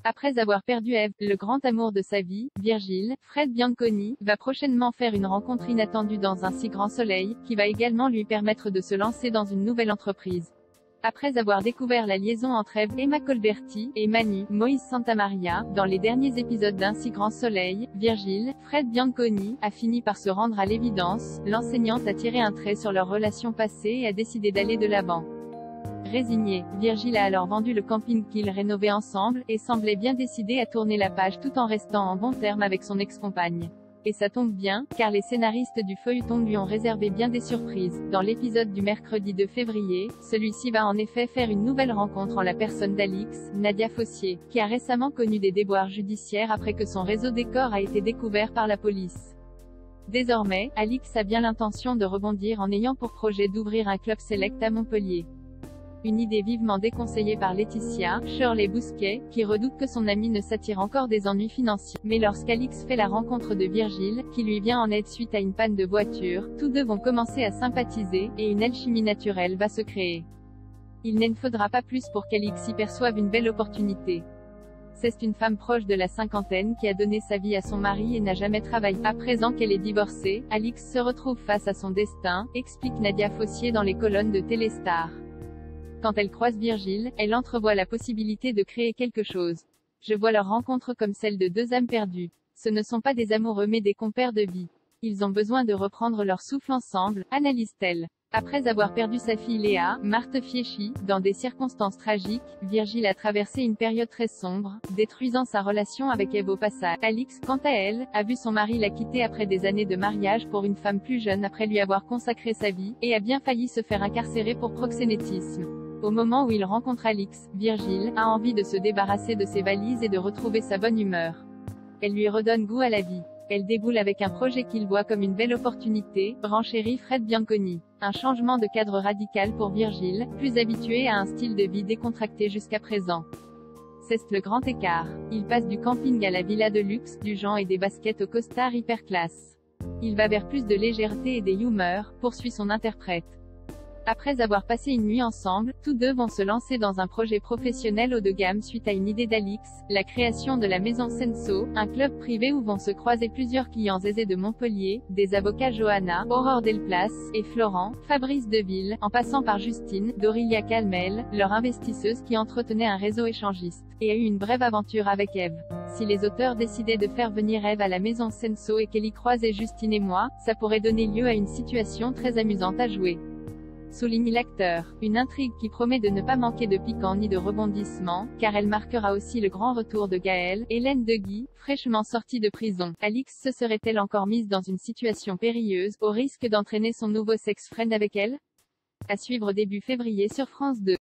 Après avoir perdu Eve, le grand amour de sa vie, Virgile, Fred Bianconi, va prochainement faire une rencontre inattendue dans un si grand soleil, qui va également lui permettre de se lancer dans une nouvelle entreprise. Après avoir découvert la liaison entre Eve, Emma Colberti, et Manu, Moïse Santamaria, dans les derniers épisodes d'Un si grand soleil, Virgile, Fred Bianconi, a fini par se rendre à l'évidence, l'enseignante a tiré un trait sur leur relation passée et a décidé d'aller de l'avant. Résigné, Virgile a alors vendu le camping qu'ils rénovaient ensemble, et semblait bien décidé à tourner la page tout en restant en bons termes avec son ex-compagne. Et ça tombe bien, car les scénaristes du feuilleton lui ont réservé bien des surprises. Dans l'épisode du mercredi 2 février, celui-ci va en effet faire une nouvelle rencontre en la personne d'Alix, Nadia Fossier, qui a récemment connu des déboires judiciaires après que son réseau décor a été découvert par la police. Désormais, Alix a bien l'intention de rebondir en ayant pour projet d'ouvrir un club select à Montpellier. Une idée vivement déconseillée par Laetitia, Shirley Bousquet, qui redoute que son amie ne s'attire encore des ennuis financiers. Mais lorsqu'Alix fait la rencontre de Virgile, qui lui vient en aide suite à une panne de voiture, tous deux vont commencer à sympathiser, et une alchimie naturelle va se créer. Il n'en faudra pas plus pour qu'Alix y perçoive une belle opportunité. C'est une femme proche de la cinquantaine qui a donné sa vie à son mari et n'a jamais travaillé. À présent qu'elle est divorcée, Alix se retrouve face à son destin, explique Nadia Fossier dans les colonnes de Téléstar. Quand elle croise Virgile, elle entrevoit la possibilité de créer quelque chose. Je vois leur rencontre comme celle de deux âmes perdues. Ce ne sont pas des amoureux mais des compères de vie. Ils ont besoin de reprendre leur souffle ensemble, analyse-t-elle. Après avoir perdu sa fille Léa, Marthe Fieschi, dans des circonstances tragiques, Virgile a traversé une période très sombre, détruisant sa relation avec Eve au passage. Alix, quant à elle, a vu son mari la quitter après des années de mariage pour une femme plus jeune après lui avoir consacré sa vie, et a bien failli se faire incarcérer pour proxénétisme. Au moment où il rencontre Alix, Virgile a envie de se débarrasser de ses valises et de retrouver sa bonne humeur. Elle lui redonne goût à la vie. Elle déboule avec un projet qu'il voit comme une belle opportunité, renchérit Fred Bianconi. Un changement de cadre radical pour Virgile, plus habitué à un style de vie décontracté jusqu'à présent. C'est le grand écart. Il passe du camping à la villa de luxe, du Jean et des baskets au costard hyper classe. Il va vers plus de légèreté et des humeurs, poursuit son interprète. Après avoir passé une nuit ensemble, tous deux vont se lancer dans un projet professionnel haut de gamme suite à une idée d'Alix, la création de la maison Senso, un club privé où vont se croiser plusieurs clients aisés de Montpellier, des avocats Johanna, Aurore Delplace, et Florent, Fabrice Deville, en passant par Justine, Dorilia Calmel, leur investisseuse qui entretenait un réseau échangiste, et a eu une brève aventure avec Eve. Si les auteurs décidaient de faire venir Eve à la maison Senso et qu'elle y croisait Justine et moi, ça pourrait donner lieu à une situation très amusante à jouer. Souligne l'acteur. Une intrigue qui promet de ne pas manquer de piquant ni de rebondissement, car elle marquera aussi le grand retour de Gaëlle, Hélène Deguy, fraîchement sortie de prison. Alix se serait-elle encore mise dans une situation périlleuse, au risque d'entraîner son nouveau sex-friend avec elle? À suivre début février sur France 2.